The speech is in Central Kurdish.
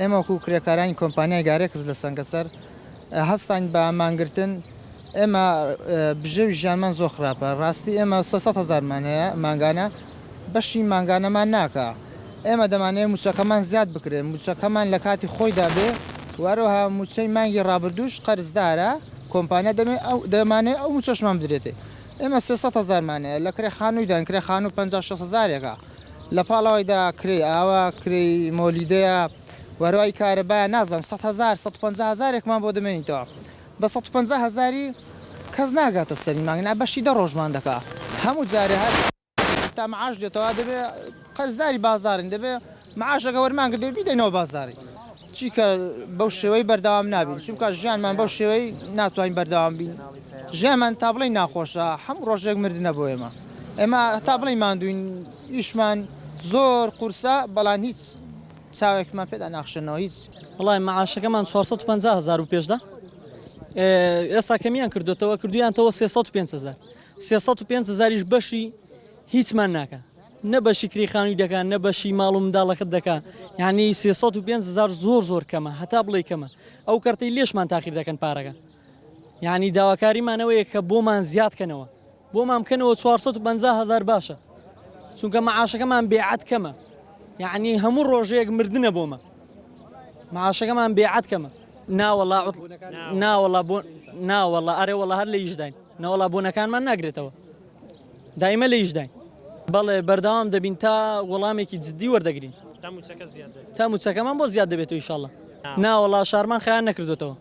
ئێمە وەکو کرێکارانی کۆمپانیای گارێکس لە سەنگەسەر هەستان بە ئامانگرتن ئێمە بژێوی ژیانمان زۆر خراپە ڕاستی ئێمە 300,000 هەیە مانگانە بەشی مانگانەمان ناکە ئێمە دەمانەیە موچەکەمان زیاد بکرێن موچەکەمان لە کاتی خۆیدا بێ وارەوەها موچەی مانگی ڕابردووش قەرزدارە کۆمپانیا دەمانێت ئەو موچەشمان بدرێتێ ئێمە 300,000 هەیە لە کرێخانوویدان کرێخانوو 56,000 لە پاڵەوەیدا کرێ ئاوا کری مۆلیدەیە وەروای کارەبایە نازانم 100,000 150,000ێکمان بۆ دەمێنیتەوە بە 150,000 کەس ناگاتە سەری مانگنا بەشی 10 ڕۆژمان دەکا هەموو جارێ هەر تا معاش دێتەوە دەبێ قەرزداری بازارن دەبێ معاشەکە وەرمانکە دەبێ بیدەینەوە بازاری چیکە بەو شێوەی بەردەوام نابین چونکە ژیانمان بەو شێوەی ناتوانین بەردەوام بین ژیانمان تا بڵێ ناخۆشە هەموو ڕۆژێک مردنە بۆ ئێمە تا بڵێ ماندوین ئیشمان زۆر قورسە بەڵام هیچ چاوێکمان پێدا ناخشنەوە هیچ وڵای معاشەکەمان 450,000 و پێشدا ئێستا کەمیان کردوێتەوە کردویانتەوە 305,000 305,000 بەشی هیچمان ناکە نە بەشی کریخانووی دەکات نە بەشی ماڵ و منداڵەکەت دەکات یعنی 305,000 زۆر کەمە هەتا بڵێ کەمە ئەو کەرتەی لێشمان تاخیر دەکەن پارەکە یعنی داواکاریمانەوەیە کە بۆمان زیادکەنەوە بۆمان بکەنەوە 450,000 باشە چونکە معاشەکەمان بێعەت کەمە یعنی هەموو ڕۆژەیەک مردنە بۆمە معاشەکەمان بێعەت کەمە ناوەڵا ئەرێوەڵا هەر لە یشداین ناوەڵا بۆنەکانمان ناگرێتەوە دایمە لە یشداین بەڵێ بەردەوام دەبین تا وەڵامێکی جددی وەردەگرین تا موچەکەمان بۆ زیاد دەبێتەوە ئینشاڵڵا ناوەڵا شارمان خەیان نەکردوێتەوە